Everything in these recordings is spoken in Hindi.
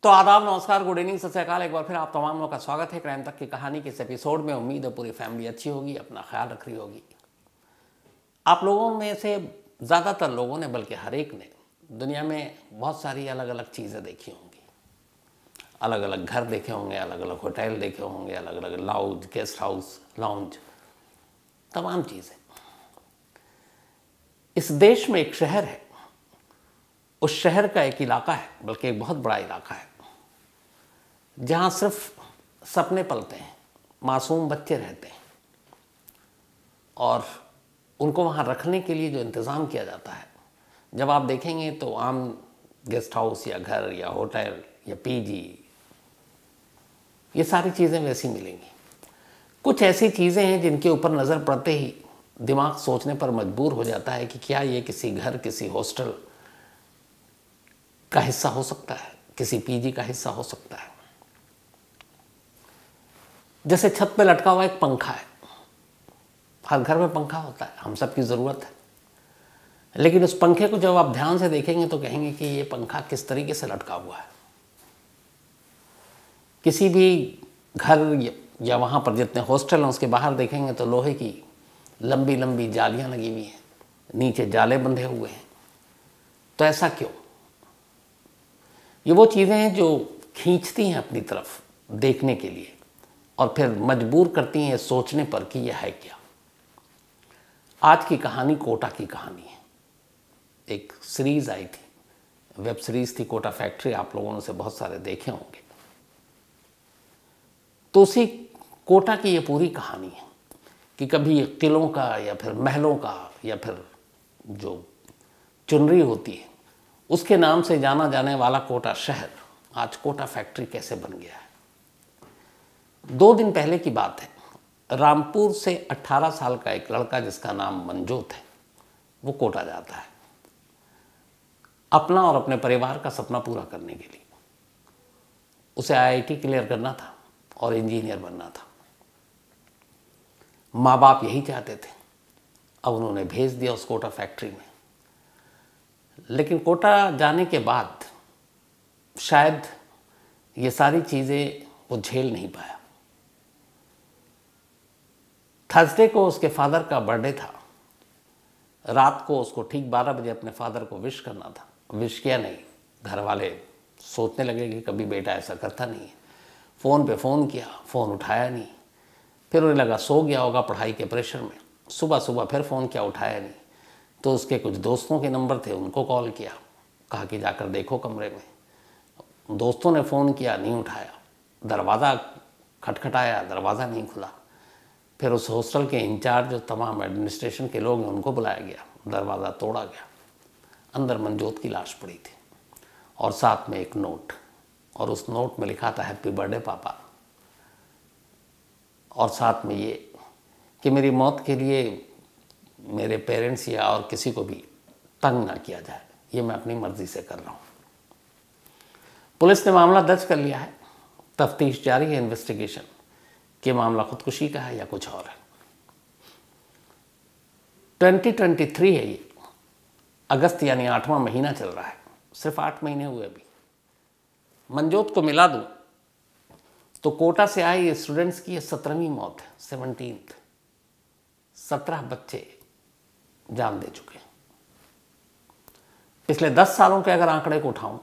तो आदाब, नमस्कार, गुड इवनिंग, सत श्री अकाल। एक बार फिर आप तमाम लोगों का स्वागत है क्राइम तक की कहानी के इस एपिसोड में। उम्मीद है पूरी फैमिली अच्छी होगी, अपना ख्याल रख रही होगी। आप लोगों में से ज़्यादातर लोगों ने, बल्कि हर एक ने, दुनिया में बहुत सारी अलग अलग चीज़ें देखी होंगी। अलग अलग घर देखे होंगे, अलग अलग होटल देखे होंगे, अलग अलग लाउंज, गेस्ट हाउस, लाउंज, तमाम चीज़ें। इस देश में एक शहर है, उस शहर का एक इलाका है, बल्कि एक बहुत बड़ा इलाका है, जहाँ सिर्फ सपने पलते हैं, मासूम बच्चे रहते हैं और उनको वहाँ रखने के लिए जो इंतज़ाम किया जाता है, जब आप देखेंगे तो आम गेस्ट हाउस या घर या होटल या पीजी, ये सारी चीज़ें वैसी मिलेंगी। कुछ ऐसी चीज़ें हैं जिनके ऊपर नज़र पड़ते ही दिमाग सोचने पर मजबूर हो जाता है कि क्या ये किसी घर, किसी हॉस्टल का हिस्सा हो सकता है, किसी पीजी का हिस्सा हो सकता है। जैसे छत पे लटका हुआ एक पंखा है। हर घर में पंखा होता है, हम सब की ज़रूरत है, लेकिन उस पंखे को जब आप ध्यान से देखेंगे तो कहेंगे कि ये पंखा किस तरीके से लटका हुआ है। किसी भी घर या वहाँ पर जितने हॉस्टल हैं उसके बाहर देखेंगे तो लोहे की लंबी लंबी जालियाँ लगी हुई हैं, नीचे जाले बंधे हुए हैं। तो ऐसा क्यों? ये वो चीज़ें हैं जो खींचती हैं अपनी तरफ देखने के लिए और फिर मजबूर करती हैं सोचने पर कि यह है क्या। आज की कहानी कोटा की कहानी है। एक सीरीज़ आई थी, वेब सीरीज़ थी कोटा फैक्ट्री, आप लोगों ने से बहुत सारे देखे होंगे। तो उसी कोटा की ये पूरी कहानी है कि कभी किलों का या फिर महलों का या फिर जो चुनरी होती है उसके नाम से जाना जाने वाला कोटा शहर आज कोटा फैक्ट्री कैसे बन गया है। 2 दिन पहले की बात है। रामपुर से 18 साल का एक लड़का जिसका नाम मनजोत है, वो कोटा जाता है अपना और अपने परिवार का सपना पूरा करने के लिए। उसे आईआईटी क्लियर करना था और इंजीनियर बनना था। माँ बाप यही चाहते थे। अब उन्होंने भेज दिया उस कोटा फैक्ट्री में। लेकिन कोटा जाने के बाद शायद ये सारी चीज़ें वो झेल नहीं पाया। थर्सडे को उसके फादर का बर्थडे था। रात को उसको ठीक 12 बजे अपने फादर को विश करना था। विश किया नहीं। घर वाले सोचने लगे कि कभी बेटा ऐसा करता नहीं है। फ़ोन पे फ़ोन किया, फ़ोन उठाया नहीं। फिर उन्हें लगा सो गया होगा पढ़ाई के प्रेशर में। सुबह सुबह फिर फ़ोन किया, उठाया नहीं। तो उसके कुछ दोस्तों के नंबर थे, उनको कॉल किया, कहा कि जाकर देखो कमरे में। दोस्तों ने फ़ोन किया, नहीं उठाया। दरवाज़ा खटखटाया, दरवाज़ा नहीं खुला। फिर उस हॉस्टल के इंचार्ज जो तमाम एडमिनिस्ट्रेशन के लोग हैं उनको बुलाया गया। दरवाज़ा तोड़ा गया। अंदर मनजोत की लाश पड़ी थी और साथ में एक नोट, और उस नोट में लिखा था हैप्पी बर्थडे पापा, और साथ में ये कि मेरी मौत के लिए मेरे पेरेंट्स या और किसी को भी तंग ना किया जाए, ये मैं अपनी मर्ज़ी से कर रहा हूँ। पुलिस ने मामला दर्ज कर लिया है। तफ्तीश जारी है, इन्वेस्टिगेशन, कि मामला खुदकुशी का है या कुछ और है। 2023 है ये, अगस्त यानी 8वां महीना चल रहा है। सिर्फ 8 महीने हुए अभी। मनजोत को मिला दूँ तो कोटा से आए स्टूडेंट्स की ये 17वीं मौत है, 17th। 17 बच्चे जान दे चुके हैं। पिछले 10 सालों के अगर आंकड़े को उठाऊं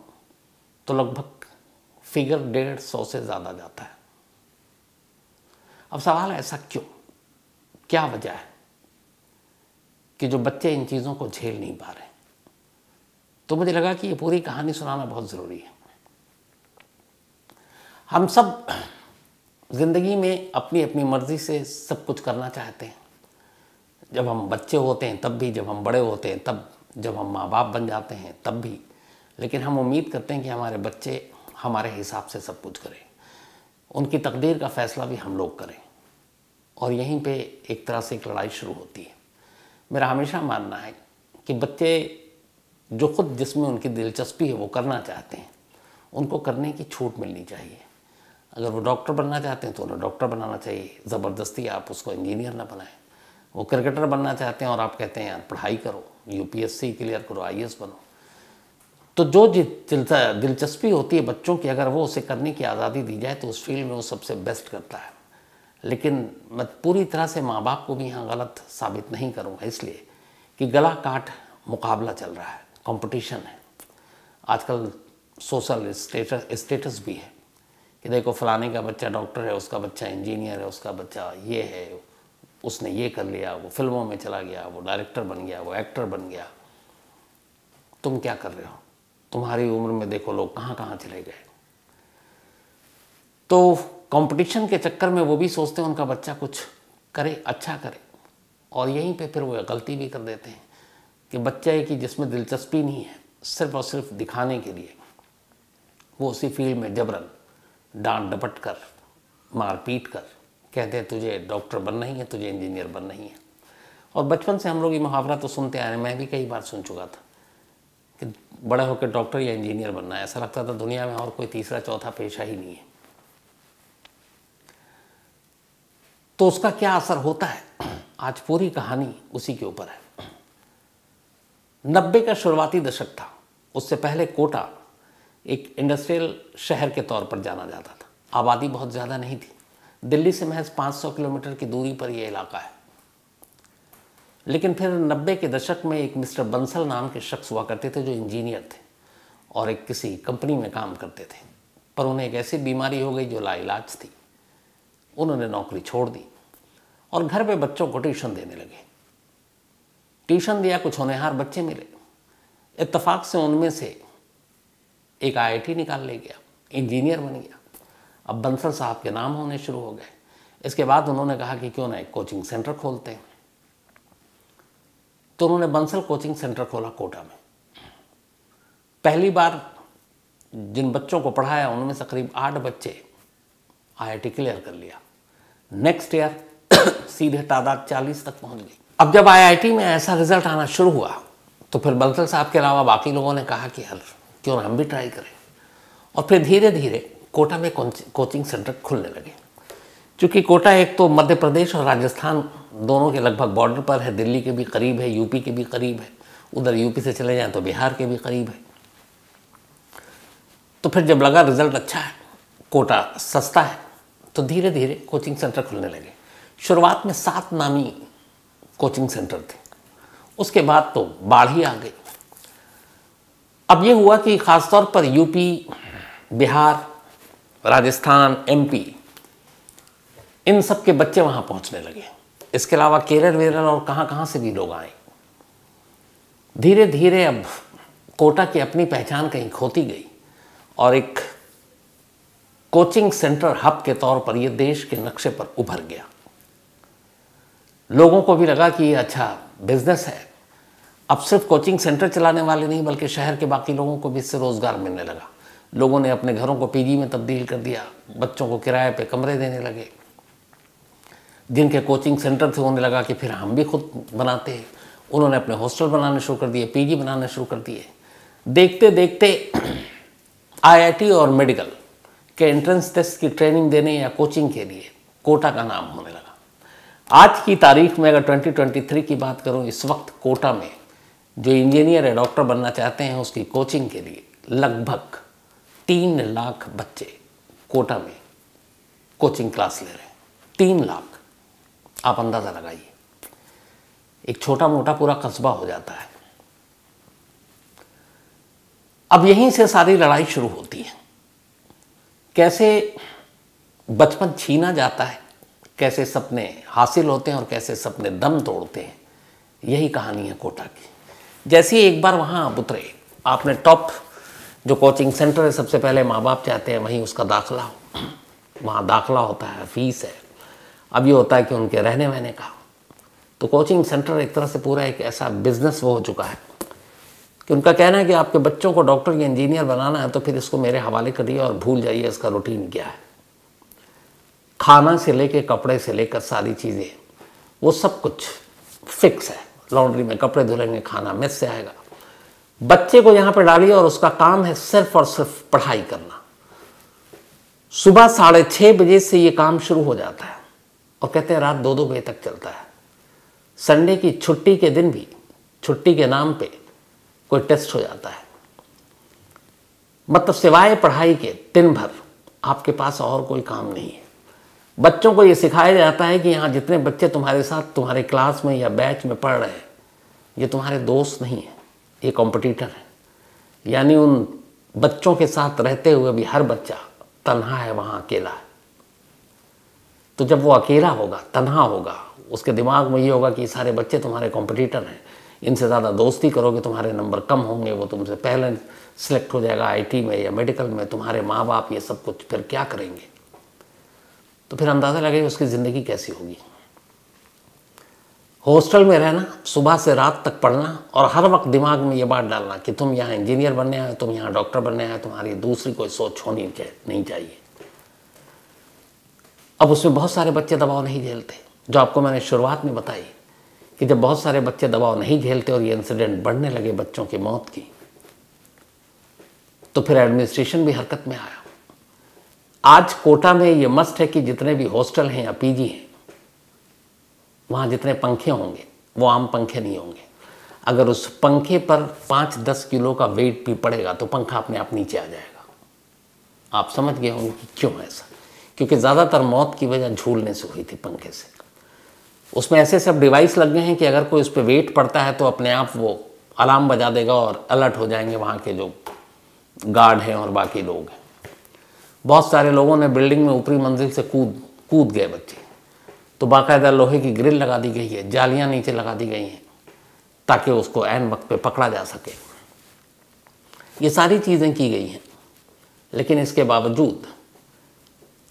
तो लगभग फिगर 150 से ज़्यादा जाता है। अब सवाल है, ऐसा क्यों? क्या वजह है कि जो बच्चे इन चीज़ों को झेल नहीं पा रहे? तो मुझे लगा कि ये पूरी कहानी सुनाना बहुत ज़रूरी है। हम सब ज़िंदगी में अपनी अपनी मर्ज़ी से सब कुछ करना चाहते हैं। जब हम बच्चे होते हैं तब भी, जब हम बड़े होते हैं तब, जब हम माँ बाप बन जाते हैं तब भी। लेकिन हम उम्मीद करते हैं कि हमारे बच्चे हमारे हिसाब से सब कुछ करें, उनकी तकदीर का फ़ैसला भी हम लोग करें। और यहीं पे एक तरह से एक लड़ाई शुरू होती है। मेरा हमेशा मानना है कि बच्चे जो खुद जिसमें उनकी दिलचस्पी है वो करना चाहते हैं, उनको करने की छूट मिलनी चाहिए। अगर वो डॉक्टर बनना चाहते हैं तो उन्हें डॉक्टर बनाना चाहिए। ज़बरदस्ती आप उसको इंजीनियर ना बनाएं। वो क्रिकेटर बनना चाहते हैं और आप कहते हैं यार पढ़ाई करो, यूपीएससी क्लियर करो, आईएएस बनो, तो जो दिलचस्पी होती है बच्चों की, अगर वो उसे करने की आज़ादी दी जाए तो उस फील्ड में वो सबसे बेस्ट करता है। लेकिन मैं पूरी तरह से माँ बाप को भी यहाँ गलत साबित नहीं करूँगा, इसलिए कि गला काट मुकाबला चल रहा है, कंपटीशन है। आजकल सोशल स्टेटस भी है कि देखो फलाने का बच्चा डॉक्टर है, उसका बच्चा इंजीनियर है, उसका बच्चा ये है, उसने ये कर लिया, वो फिल्मों में चला गया, वो डायरेक्टर बन गया, वो एक्टर बन गया। तुम क्या कर रहे हो? तुम्हारी उम्र में देखो लोग कहाँ कहाँ चले गए। तो कंपटीशन के चक्कर में वो भी सोचते हैं उनका बच्चा कुछ करे, अच्छा करे, और यहीं पे फिर वो गलती भी कर देते हैं कि बच्चा है कि जिसमें दिलचस्पी नहीं है, सिर्फ और सिर्फ दिखाने के लिए वो उसी फील्ड में जबरन डांट डपट कर, मार पीट कर कहते हैं तुझे डॉक्टर बनना ही है, तुझे इंजीनियर बनना ही है। और बचपन से हम लोग ये मुहावरा तो सुनते आए हैं, मैं भी कई बार सुन चुका था कि बड़ा होकर डॉक्टर या इंजीनियर बनना है। ऐसा लगता था दुनिया में और कोई तीसरा चौथा पेशा ही नहीं है। तो उसका क्या असर होता है, आज पूरी कहानी उसी के ऊपर है। 90 का शुरुआती दशक था, उससे पहले कोटा एक इंडस्ट्रियल शहर के तौर पर जाना जाता था। आबादी बहुत ज़्यादा नहीं थी, दिल्ली से महज 500 किलोमीटर की दूरी पर यह इलाका है। लेकिन फिर 90 के दशक में एक मिस्टर बंसल नाम के शख्स हुआ करते थे जो इंजीनियर थे और एक किसी कंपनी में काम करते थे, पर उन्हें एक ऐसी बीमारी हो गई जो लाइलाज थी। उन्होंने नौकरी छोड़ दी और घर पे बच्चों को ट्यूशन देने लगे। ट्यूशन दिया, कुछ होनहार बच्चे मिले, इत्तेफाक से उनमें से एक IIT निकाल ले गया, इंजीनियर बन गया। अब बंसल साहब के नाम होने शुरू हो गए। इसके बाद उन्होंने कहा कि क्यों ना एक कोचिंग सेंटर खोलते हैं। तो उन्होंने बंसल कोचिंग सेंटर खोला कोटा में। पहली बार जिन बच्चों को पढ़ाया उनमें से करीब 8 बच्चे IIT क्लियर कर लिया। नेक्स्ट ईयर सीधे तादाद 40 तक पहुंच गई। अब जब IIT में ऐसा रिजल्ट आना शुरू हुआ तो फिर बंसल साहब के अलावा बाकी लोगों ने कहा कि यार क्यों ना हम भी ट्राई करें। और फिर धीरे धीरे कोटा में कोचिंग सेंटर खुलने लगे। क्योंकि कोटा एक तो मध्य प्रदेश और राजस्थान दोनों के लगभग बॉर्डर पर है, दिल्ली के भी करीब है, यूपी के भी करीब है, उधर यूपी से चले जाएं तो बिहार के भी करीब है। तो फिर जब लगा रिजल्ट अच्छा है, कोटा सस्ता है, तो धीरे धीरे कोचिंग सेंटर खुलने लगे। शुरुआत में 7 नामी कोचिंग सेंटर थे, उसके बाद तो बाढ़ ही आ गई। अब ये हुआ कि ख़ासतौर पर यूपी, बिहार, राजस्थान, MP, इन सब के बच्चे वहाँ पहुँचने लगे। इसके अलावा केरल वेरल और कहाँ कहाँ से भी लोग आए। धीरे धीरे अब कोटा की अपनी पहचान कहीं खोती गई और एक कोचिंग सेंटर हब के तौर पर ये देश के नक्शे पर उभर गया। लोगों को भी लगा कि ये अच्छा बिजनेस है। अब सिर्फ कोचिंग सेंटर चलाने वाले नहीं बल्कि शहर के बाकी लोगों को भी इससे रोज़गार मिलने लगा। लोगों ने अपने घरों को PG में तब्दील कर दिया, बच्चों को किराए पे कमरे देने लगे। जिनके कोचिंग सेंटर थे उन्हें लगा कि फिर हम भी खुद बनाते हैं, उन्होंने अपने हॉस्टल बनाने शुरू कर दिए, PG बनाने शुरू कर दिए। देखते देखते IIT और मेडिकल के एंट्रेंस टेस्ट की ट्रेनिंग देने या कोचिंग के लिए कोटा का नाम होने लगा। आज की तारीख में अगर 2023 की बात करूं, इस वक्त कोटा में जो इंजीनियर या डॉक्टर बनना चाहते हैं उसकी कोचिंग के लिए लगभग 3 लाख बच्चे कोटा में कोचिंग क्लास ले रहे हैं। 3 लाख, आप अंदाज़ा लगाइए, एक छोटा मोटा पूरा कस्बा हो जाता है। अब यहीं से सारी लड़ाई शुरू होती है। कैसे बचपन छीना जाता है, कैसे सपने हासिल होते हैं और कैसे सपने दम तोड़ते हैं, यही कहानी है कोटा की। जैसे ही एक बार वहाँ आप उतरे, आपने टॉप जो कोचिंग सेंटर है, सबसे पहले माँ बाप चाहते हैं वहीं उसका दाखला हो। वहाँ दाखला होता है, फीस है। अब ये होता है कि उनके रहने वहने का। तो कोचिंग सेंटर एक तरह से पूरा एक ऐसा बिजनेस वो हो चुका है कि उनका कहना है कि आपके बच्चों को डॉक्टर या इंजीनियर बनाना है तो फिर इसको मेरे हवाले करिए और भूल जाइए इसका रूटीन क्या है। खाना से लेके कपड़े से लेकर सारी चीज़ें वो सब कुछ फिक्स है। लॉन्ड्री में कपड़े धुलेंगे, खाना मेस से आएगा। बच्चे को यहाँ पर डालिए और उसका काम है सिर्फ और सिर्फ पढ़ाई करना। सुबह 6:30 बजे से ये काम शुरू हो जाता है और कहते हैं रात 2-2 बजे तक चलता है। संडे की छुट्टी के दिन भी छुट्टी के नाम पे कोई टेस्ट हो जाता है। मतलब सिवाय पढ़ाई के दिन भर आपके पास और कोई काम नहीं है। बच्चों को ये सिखाया जाता है कि यहाँ जितने बच्चे तुम्हारे साथ तुम्हारे क्लास में या बैच में पढ़ रहे हैं ये तुम्हारे दोस्त नहीं है, ये कॉम्पिटिटर है। यानी उन बच्चों के साथ रहते हुए भी हर बच्चा तन्हा है, वहाँ अकेला है। तो जब वो अकेला होगा, तन्हा होगा, उसके दिमाग में ये होगा कि सारे बच्चे तुम्हारे कॉम्पिटिटर हैं, इनसे ज़्यादा दोस्ती करोगे तुम्हारे नंबर कम होंगे, वो तुमसे पहले सिलेक्ट हो जाएगा आईटी में या मेडिकल में, तुम्हारे माँ बाप ये सब कुछ फिर क्या करेंगे। तो फिर अंदाज़ा लगेगा उसकी ज़िंदगी कैसी होगी। हॉस्टल में रहना, सुबह से रात तक पढ़ना और हर वक्त दिमाग में ये बात डालना कि तुम यहाँ इंजीनियर बनने आए, तुम यहाँ डॉक्टर बनने आए, तुम्हारी दूसरी कोई सोच होनी नहीं चाहिए। अब उसमें बहुत सारे बच्चे दबाव नहीं झेलते, जो आपको मैंने शुरुआत में बताई कि जब बहुत सारे बच्चे दबाव नहीं झेलते और ये इंसिडेंट बढ़ने लगे बच्चों की मौत की, तो फिर एडमिनिस्ट्रेशन भी हरकत में आया। आज कोटा में ये मस्ट है कि जितने भी हॉस्टल हैं या पीजी हैं, वहाँ जितने पंखे होंगे वो आम पंखे नहीं होंगे। अगर उस पंखे पर 5-10 किलो का वेट भी पड़ेगा तो पंखा अपने आप नीचे आ जाएगा। आप समझ गए होंगे कि क्यों ऐसा, क्योंकि ज़्यादातर मौत की वजह झूलने से हुई थी पंखे से। उसमें ऐसे सब डिवाइस लग गए हैं कि अगर कोई उस पर वेट पड़ता है तो अपने आप वो अलार्म बजा देगा और अलर्ट हो जाएंगे वहाँ के जो गार्ड हैं और बाकी लोग हैं। बहुत सारे लोगों ने बिल्डिंग में ऊपरी मंजिल से कूद गए बच्चे, तो बाकायदा लोहे की ग्रिल लगा दी गई है, जालियां नीचे लगा दी गई हैं ताकि उसको ऐन वक्त पे पकड़ा जा सके। ये सारी चीज़ें की गई हैं, लेकिन इसके बावजूद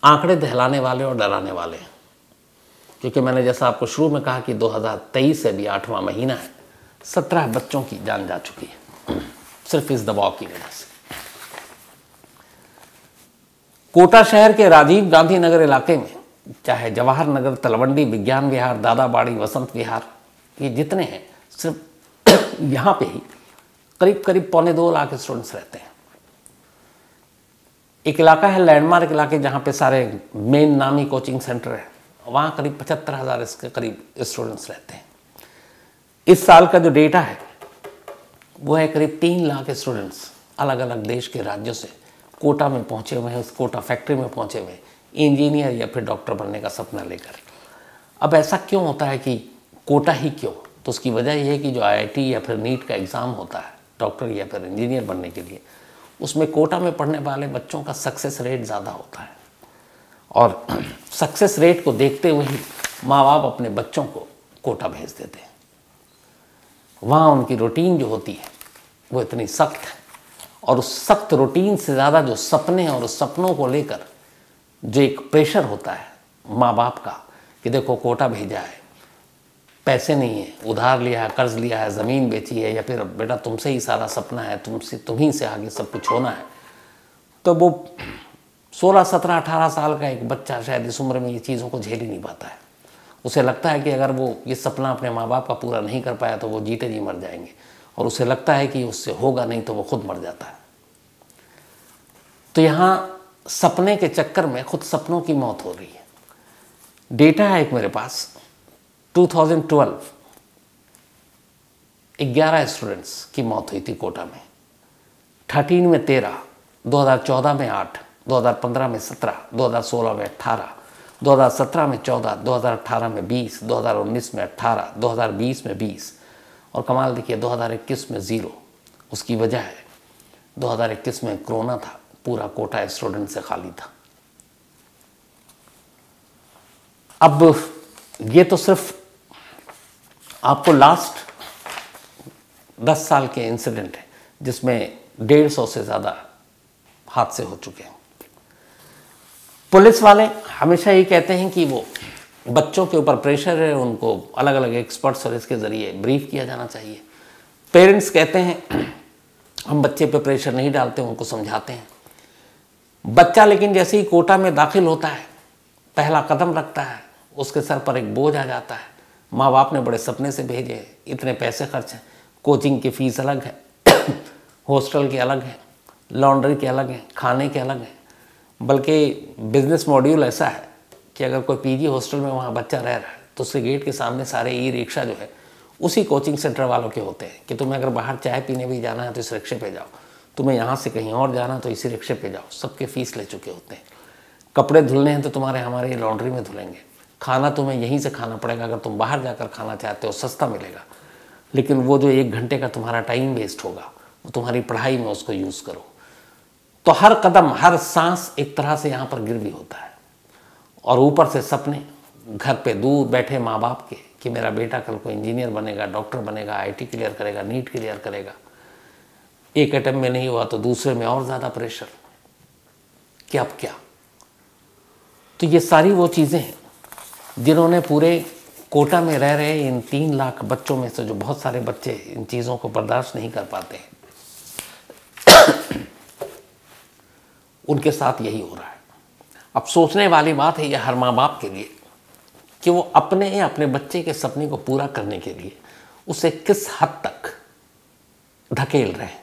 आंकड़े दहलाने वाले और डराने वाले हैं। क्योंकि मैंने जैसा आपको शुरू में कहा कि 2023 से भी 8वां महीना है, 17 बच्चों की जान जा चुकी है सिर्फ इस दबाव की वजह से। कोटा शहर के राजीव गांधी नगर इलाके में, चाहे जवाहर नगर, तलवंडी, विज्ञान विहार, दादाबाड़ी, वसंत विहार, ये जितने हैं, सिर्फ यहाँ पे ही करीब करीब 1.25 लाख स्टूडेंट्स रहते हैं। एक इलाका है लैंडमार्क इलाके, जहाँ पे सारे मेन नामी कोचिंग सेंटर है, वहाँ करीब 75,000 इसके करीब स्टूडेंट्स रहते हैं। इस साल का जो डेटा है वो है करीब 3 लाख स्टूडेंट्स अलग अलग देश के राज्यों से कोटा में पहुँचे हुए हैं, उस कोटा फैक्ट्री में पहुँचे हुए हैं, इंजीनियर या फिर डॉक्टर बनने का सपना लेकर। अब ऐसा क्यों होता है कि कोटा ही क्यों? तो उसकी वजह यह है कि जो आईआईटी या फिर नीट का एग्ज़ाम होता है डॉक्टर या फिर इंजीनियर बनने के लिए, उसमें कोटा में पढ़ने वाले बच्चों का सक्सेस रेट ज़्यादा होता है। और सक्सेस रेट को देखते हुए ही माँ बाप अपने बच्चों को कोटा भेज देते हैं। वहाँ उनकी रूटीन जो होती है वो इतनी सख्त है, और उस सख्त रूटीन से ज़्यादा जो सपने और उस सपनों को लेकर जो एक प्रेशर होता है माँ बाप का कि देखो कोटा भेजा है, पैसे नहीं है, उधार लिया है, कर्ज लिया है, ज़मीन बेची है, या फिर बेटा तुमसे ही सारा सपना है, तुम्ही से आगे सब कुछ होना है। तो वो 16, 17, 18 साल का एक बच्चा शायद इस उम्र में ये चीज़ों को झेल ही नहीं पाता है। उसे लगता है कि अगर वो ये सपना अपने माँ बाप का पूरा नहीं कर पाया तो वो जीते जी मर जाएंगे, और उसे लगता है कि उससे होगा नहीं तो वो खुद मर जाता है। तो यहाँ सपने के चक्कर में खुद सपनों की मौत हो रही है। डेटा है एक मेरे पास, 2012 11 स्टूडेंट्स की मौत हुई थी कोटा में, 13 में 13, 2014 में 8, 2015 में 17, 2016 में 18, 2017 में 14, 2018 में 20, 2019 में 18, 2020 में 20, और कमाल देखिए 2021 में 0। उसकी वजह है 2021 में कोरोना था, पूरा कोटा स्टूडेंट से खाली था। अब ये तो सिर्फ आपको लास्ट 10 साल के इंसिडेंट है जिसमें 150 से ज़्यादा हादसे हो चुके हैं। पुलिस वाले हमेशा ये कहते हैं कि वो बच्चों के ऊपर प्रेशर है, उनको अलग अलग एक्सपर्ट्स और इसके ज़रिए ब्रीफ किया जाना चाहिए। पेरेंट्स कहते हैं हम बच्चे पे प्रेशर नहीं डालते, उनको समझाते हैं। बच्चा लेकिन जैसे ही कोटा में दाखिल होता है, पहला कदम रखता है, उसके सर पर एक बोझ आ जाता है। माँ बाप ने बड़े सपने से भेजे, इतने पैसे खर्च हैं, कोचिंग की फ़ीस अलग है, हॉस्टल के अलग हैं, लॉन्ड्री के अलग हैं, खाने के अलग हैं। बल्कि बिजनेस मॉड्यूल ऐसा है कि अगर कोई पीजी हॉस्टल में वहाँ बच्चा रह रहा है तो उसके गेट के सामने सारे ई रिक्शा जो है उसी कोचिंग सेंटर वालों के होते हैं कि तुम्हें अगर बाहर चाय पीने भी जाना है तो इस रिक्शे पे जाओ, तुम्हें यहाँ से कहीं और जाना तो इसी रिक्शे पे जाओ, सबके फीस ले चुके होते हैं। कपड़े धुलने हैं तो तुम्हारे हमारे लॉन्ड्री में धुलेंगे। खाना तुम्हें यहीं से खाना पड़ेगा, अगर तुम बाहर जाकर खाना चाहते हो सस्ता मिलेगा, लेकिन वो जो 1 घंटे का तुम्हारा टाइम वेस्ट होगा वो तुम्हारी पढ़ाई में उसको यूज़ करो। तो हर कदम, हर सांस एक तरह से यहाँ पर गिरवी होता है। और ऊपर से सपने, घर पे दूर बैठे माँ बाप के कि मेरा बेटा कल को इंजीनियर बनेगा, डॉक्टर बनेगा, आईटी क्लियर करेगा, नीट क्लियर करेगा। एक अटेम्प्ट में नहीं हुआ तो दूसरे में और ज़्यादा प्रेशर कि अब क्या। तो ये सारी वो चीज़ें हैं जिन्होंने पूरे कोटा में रह रहे इन 3 लाख बच्चों में से जो बहुत सारे बच्चे इन चीज़ों को बर्दाश्त नहीं कर पाते हैं, उनके साथ यही हो रहा है। अब सोचने वाली बात है यह हर माँ बाप के लिए कि वो अपने बच्चे के सपने को पूरा करने के लिए उसे किस हद तक धकेल रहे हैं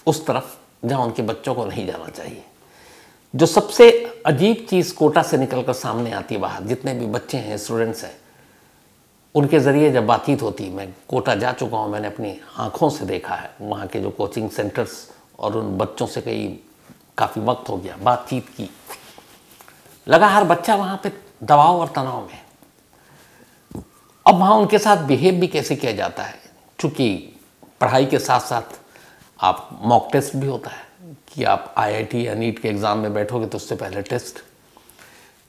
उस तरफ जहाँ उनके बच्चों को नहीं जाना चाहिए। जो सबसे अजीब चीज़ कोटा से निकलकर सामने आती है बाहर, जितने भी बच्चे हैं, स्टूडेंट्स हैं, उनके ज़रिए जब बातचीत होती है, मैं कोटा जा चुका हूँ, मैंने अपनी आँखों से देखा है वहाँ के जो कोचिंग सेंटर्स, और उन बच्चों से काफ़ी वक्त हो गया बातचीत की, लगा हर बच्चा वहाँ पे दबाव और तनाव में। अब वहाँ उनके साथ बिहेव भी कैसे किया जाता है, क्योंकि पढ़ाई के साथ साथ आप मॉक टेस्ट भी होता है कि आप आईआईटी या नीट के एग्ज़ाम में बैठोगे तो उससे पहले टेस्ट।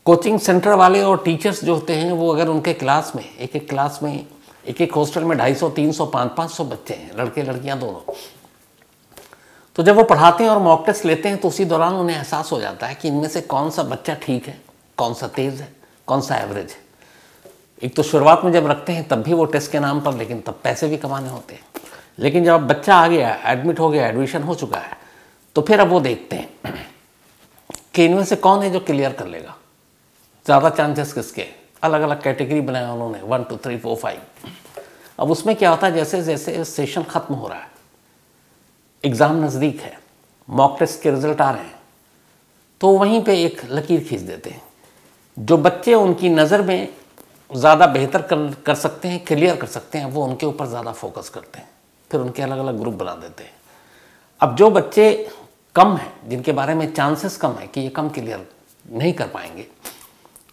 कोचिंग सेंटर वाले और टीचर्स जो होते हैं वो अगर उनके क्लास में एक क्लास में एक हॉस्टल में 250, 300, 500 बच्चे हैं, लड़के लड़कियां दोनों, तो जब वो पढ़ाते हैं और मॉक टेस्ट लेते हैं तो उसी दौरान उन्हें एहसास हो जाता है कि इनमें से कौन सा बच्चा ठीक है, कौन सा तेज़ है, कौन सा एवरेज है। एक तो शुरुआत में जब रखते हैं तब भी वो टेस्ट के नाम पर, लेकिन तब पैसे भी कमाने होते हैं। लेकिन जब बच्चा आ गया, एडमिट हो गया, एडमिशन हो चुका है, तो फिर अब वो देखते हैं कि इनमें से कौन है जो क्लियर कर लेगा, ज़्यादा चांसेस किसके। अलग अलग कैटेगरी बनाया उन्होंने, 1 2 3 4 5। अब उसमें क्या होता है, जैसे जैसे सेशन ख़त्म हो रहा है, एग्ज़ाम नज़दीक है, मॉक टेस्ट के रिज़ल्ट आ रहे हैं, तो वहीं पे एक लकीर खींच देते हैं। जो बच्चे उनकी नज़र में ज़्यादा बेहतर कर सकते हैं, क्लियर कर सकते हैं, वो उनके ऊपर ज़्यादा फोकस करते हैं, फिर उनके अलग अलग ग्रुप बना देते हैं। अब जो बच्चे कम हैं, जिनके बारे में चांसेस कम है कि ये कम क्लियर नहीं कर पाएंगे,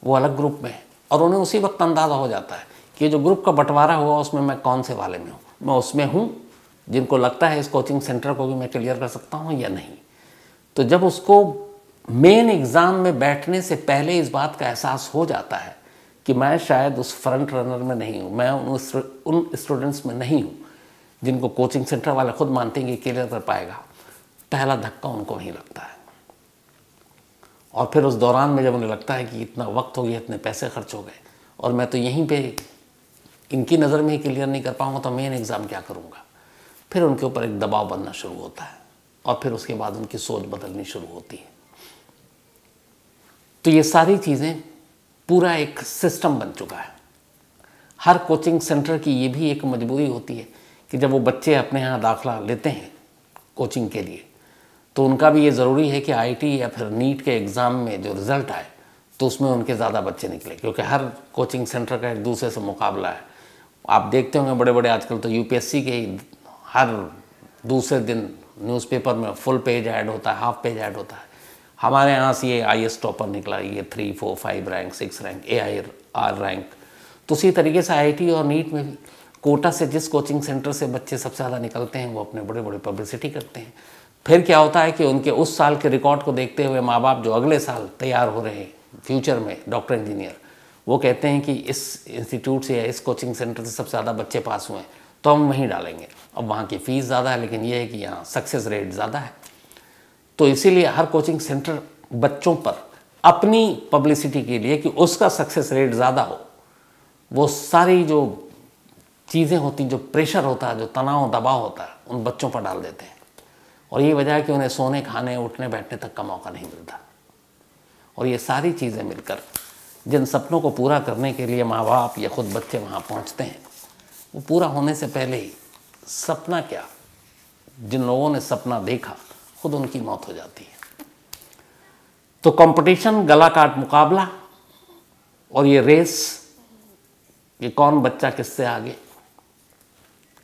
वो अलग ग्रुप में है, और उन्हें उसी वक्त अंदाज़ा हो जाता है कि जो ग्रुप का बंटवारा हुआ उसमें मैं कौन से वाले में हूँ। मैं उसमें हूँ जिनको लगता है इस कोचिंग सेंटर को भी मैं क्लियर कर सकता हूँ या नहीं। तो जब उसको मेन एग्ज़ाम में बैठने से पहले इस बात का एहसास हो जाता है कि मैं शायद उस फ्रंट रनर में नहीं हूँ, मैं उन स्टूडेंट्स में नहीं हूँ जिनको कोचिंग सेंटर वाले खुद मानते हैं कि क्लियर कर पाएगा, पहला धक्का उनको वहीं लगता है। और फिर उस दौरान में जब उन्हें लगता है कि इतना वक्त हो गया, इतने पैसे खर्च हो गए, और मैं तो यहीं पे इनकी नज़र में ही क्लियर नहीं कर पाऊँगा, तो मेन एग्ज़ाम क्या करूँगा। फिर उनके ऊपर एक दबाव बनना शुरू होता है, और फिर उसके बाद उनकी सोच बदलनी शुरू होती है। तो ये सारी चीज़ें पूरा एक सिस्टम बन चुका है। हर कोचिंग सेंटर की ये भी एक मजबूरी होती है कि जब वो बच्चे अपने यहाँ दाखला लेते हैं कोचिंग के लिए, तो उनका भी ये ज़रूरी है कि आईटी या फिर नीट के एग्ज़ाम में जो रिज़ल्ट आए तो उसमें उनके ज़्यादा बच्चे निकले, क्योंकि हर कोचिंग सेंटर का एक दूसरे से मुकाबला है। आप देखते होंगे बड़े बड़े आजकल तो यूपीएससी के हर दूसरे दिन न्यूज़पेपर में फुल पेज ऐड होता है, हाफ पेज ऐड होता है। हमारे यहाँ से ये आईएएस टॉपर निकला, ये 3 4 5 रैंक, 6 रैंक, AIR रैंक। तो उसी तरीके से आईटी और नीट में भी कोटा से जिस कोचिंग सेंटर से बच्चे सबसे ज़्यादा निकलते हैं वो अपने बड़े बड़े पब्लिसिटी करते हैं। फिर क्या होता है कि उनके उस साल के रिकॉर्ड को देखते हुए माँ बाप जो अगले साल तैयार हो रहे हैं फ्यूचर में डॉक्टर इंजीनियर, वो कहते हैं कि इस इंस्टीट्यूट से या इस कोचिंग सेंटर से सबसे ज़्यादा बच्चे पास हुए हैं तो हम वहीं डालेंगे। अब वहाँ की फ़ीस ज़्यादा है, लेकिन ये है कि यहाँ सक्सेस रेट ज़्यादा है। तो इसीलिए हर कोचिंग सेंटर बच्चों पर अपनी पब्लिसिटी के लिए कि उसका सक्सेस रेट ज़्यादा हो, वो सारी जो चीज़ें होती, जो प्रेशर होता है, जो तनाव दबाव होता है, उन बच्चों पर डाल देते हैं। और ये वजह है कि उन्हें सोने, खाने, उठने बैठने तक का मौका नहीं मिलता। और ये सारी चीज़ें मिलकर जिन सपनों को पूरा करने के लिए माँ बाप या खुद बच्चे वहाँ पहुँचते हैं, वो पूरा होने से पहले ही सपना क्या, जिन लोगों ने सपना देखा खुद उनकी मौत हो जाती है। तो कंपटीशन, गला काट मुकाबला और ये रेस, ये कौन बच्चा किससे आगे,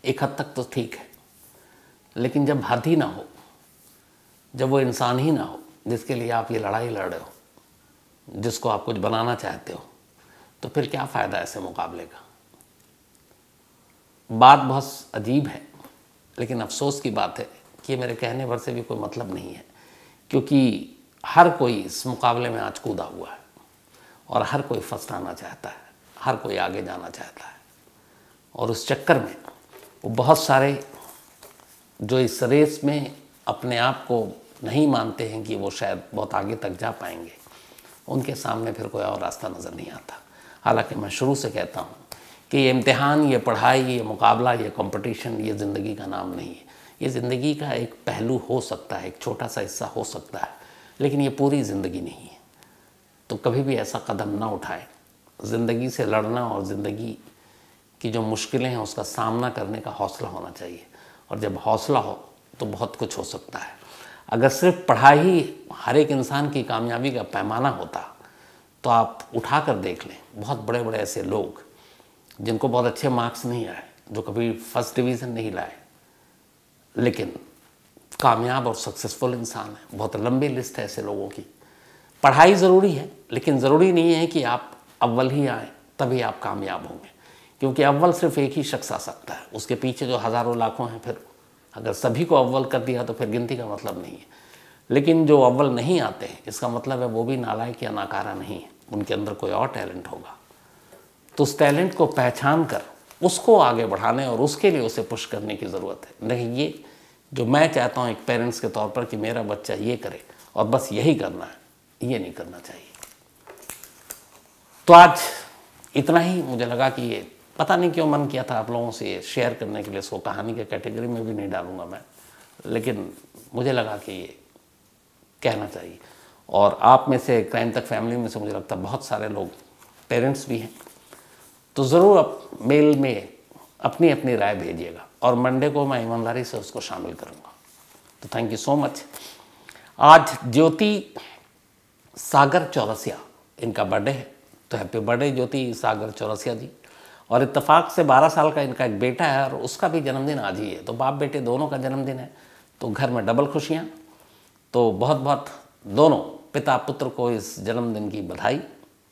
एक हद तक तो ठीक है, लेकिन जब हद ही ना हो जब वो इंसान ही ना हो जिसके लिए आप ये लड़ाई लड़ रहे हो, जिसको आप कुछ बनाना चाहते हो, तो फिर क्या फ़ायदा ऐसे मुकाबले का। बात बहुत अजीब है, लेकिन अफसोस की बात है कि ये मेरे कहने भर से भी कोई मतलब नहीं है, क्योंकि हर कोई इस मुकाबले में आज कूदा हुआ है और हर कोई फर्स्ट आना चाहता है, हर कोई आगे जाना चाहता है। और उस चक्कर में वो बहुत सारे जो इस रेस में अपने आप को नहीं मानते हैं कि वो शायद बहुत आगे तक जा पाएंगे, उनके सामने फिर कोई और रास्ता नज़र नहीं आता। हालांकि मैं शुरू से कहता हूँ कि ये इम्तिहान, ये पढ़ाई, ये मुकाबला, ये कंपटीशन, ये ज़िंदगी का नाम नहीं है। ये ज़िंदगी का एक पहलू हो सकता है, एक छोटा सा हिस्सा हो सकता है, लेकिन ये पूरी ज़िंदगी नहीं है। तो कभी भी ऐसा कदम ना उठाएं। ज़िंदगी से लड़ना और ज़िंदगी की जो मुश्किलें हैं उसका सामना करने का हौसला होना चाहिए, और जब हौसला हो तो बहुत कुछ हो सकता है। अगर सिर्फ पढ़ाई ही हर एक इंसान की कामयाबी का पैमाना होता तो आप उठा कर देख लें, बहुत बड़े बड़े ऐसे लोग जिनको बहुत अच्छे मार्क्स नहीं आए, जो कभी फर्स्ट डिवीज़न नहीं लाए, लेकिन कामयाब और सक्सेसफुल इंसान है। बहुत लंबी लिस्ट है ऐसे लोगों की। पढ़ाई ज़रूरी है, लेकिन ज़रूरी नहीं है कि आप अव्वल ही आए तभी आप कामयाब होंगे, क्योंकि अव्वल सिर्फ एक ही शख्स आ सकता है। उसके पीछे जो हज़ारों लाखों हैं, फिर अगर सभी को अव्वल कर दिया तो फिर गिनती का मतलब नहीं है। लेकिन जो अव्वल नहीं आते हैं, इसका मतलब है वो भी नालायक या नाकारा नहीं है, उनके अंदर कोई और टैलेंट होगा। तो उस टैलेंट को पहचान कर उसको आगे बढ़ाने और उसके लिए उसे पुश करने की ज़रूरत है। नहीं ये जो मैं चाहता हूँ एक पेरेंट्स के तौर पर कि मेरा बच्चा ये करे और बस यही करना है, ये नहीं करना चाहिए। तो आज इतना ही। मुझे लगा कि ये पता नहीं क्यों मन किया था आप लोगों से ये शेयर करने के लिए। इसको कहानी के कैटेगरी में भी नहीं डालूंगा मैं, लेकिन मुझे लगा कि ये कहना चाहिए। और आप में से, क्राइम तक फैमिली में से, मुझे लगता है बहुत सारे लोग पेरेंट्स भी हैं, तो ज़रूर आप मेल में अपनी अपनी राय भेजिएगा और मंडे को मैं ईमानदारी से उसको शामिल करूँगा। तो थैंक यू सो मच। आज ज्योति सागर चौरसिया, इनका बर्थडे है, तो हैप्पी बर्थडे ज्योति सागर चौरसिया जी। और इत्तेफाक से 12 साल का इनका एक बेटा है और उसका भी जन्मदिन आज ही है, तो बाप बेटे दोनों का जन्मदिन है, तो घर में डबल खुशियाँ। तो बहुत बहुत दोनों पिता पुत्र को इस जन्मदिन की बधाई।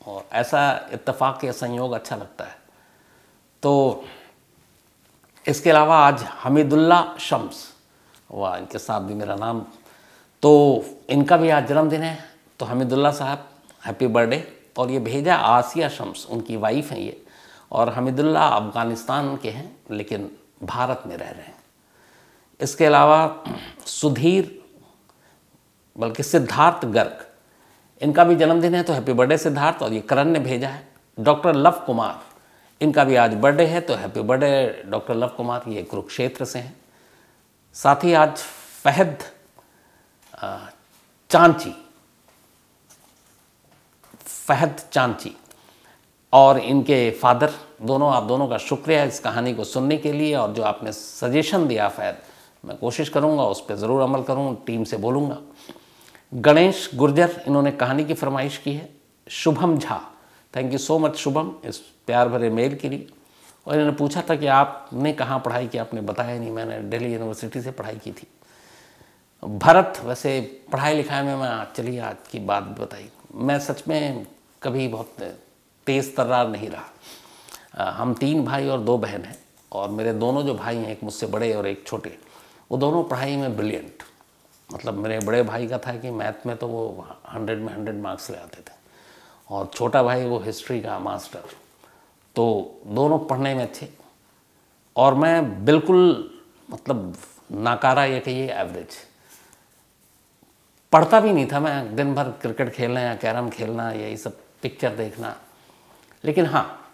और ऐसा इत्तेफाक या संयोग अच्छा लगता है। तो इसके अलावा आज हमीदुल्ला शम्स, वाह इनके साथ भी मेरा नाम, तो इनका भी आज जन्मदिन है। तो हमीदुल्ला साहब हैप्पी बर्थडे। और ये भेजा आसिया शम्स, उनकी वाइफ हैं ये, और हमीदुल्ला अफ़गानिस्तान के हैं लेकिन भारत में रह रहे हैं। इसके अलावा सुधीर, बल्कि सिद्धार्थ गर्ग, इनका भी जन्मदिन है, तो हैप्पी बर्थडे सिद्धार्थ। और ये करण ने भेजा है। डॉक्टर लव कुमार, इनका भी आज बर्थडे है, तो happy birthday doctor love Kumar, ये कुरुक्षेत्र से हैं। साथ ही आज फहद चांची और इनके फादर, दोनों, आप दोनों का शुक्रिया इस कहानी को सुनने के लिए। और जो आपने सजेशन दिया फहद, मैं कोशिश करूँगा उस पर ज़रूर अमल करूँ, टीम से बोलूँगा। गणेश गुर्जर, इन्होंने कहानी की फरमाइश की है। Shubham Jha, thank you so much Shubham इस प्यार भरे मेल के लिए। और इन्होंने पूछा था कि आपने कहाँ पढ़ाई की, आपने बताया नहीं। मैंने दिल्ली यूनिवर्सिटी से पढ़ाई की थी। भरत, वैसे पढ़ाई लिखाई में मैं, चलिए आज की बात बताई, मैं सच में कभी बहुत तेज़ तर्रार नहीं रहा। हम 3 भाई और 2 बहन हैं, और मेरे दोनों जो भाई हैं, एक मुझसे बड़े और एक छोटे, वो दोनों पढ़ाई में ब्रिलियंट। मतलब मेरे बड़े भाई का था कि मैथ में तो वो 100 में 100 मार्क्स ले आते थे, और छोटा भाई वो हिस्ट्री का मास्टर। तो दोनों पढ़ने में अच्छे, और मैं बिल्कुल मतलब नाकारा, ये कहिए एवरेज। पढ़ता भी नहीं था मैं, दिन भर क्रिकेट खेलना या कैरम खेलना, यही सब पिक्चर देखना। लेकिन हाँ,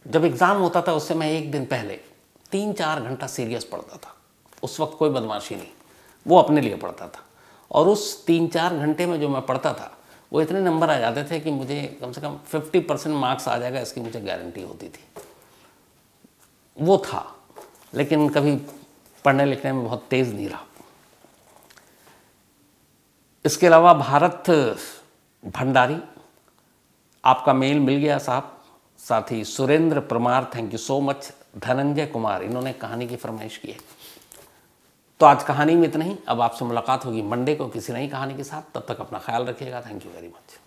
जब एग्ज़ाम होता था उससे मैं एक दिन पहले 3-4 घंटा सीरियस पढ़ता था। उस वक्त कोई बदमाशी नहीं, वो अपने लिए पढ़ता था। और उस 3-4 घंटे में जो मैं पढ़ता था, वो इतने नंबर आ जाते थे कि मुझे कम से कम 50% मार्क्स आ जाएगा, इसकी मुझे गारंटी होती थी। वो था, लेकिन कभी पढ़ने लिखने में बहुत तेज़ नहीं रहा। इसके अलावा भारत भंडारी, आपका मेल मिल गया साहब। साथ ही Surendra Parmar, thank you so much. Dhananjay Kumar, इन्होंने कहानी की फरमाइश की है। तो आज कहानी में इतना ही। अब आपसे मुलाकात होगी मंडे को किसी नई कहानी के साथ। तब तक अपना ख्याल रखिएगा। Thank you very much.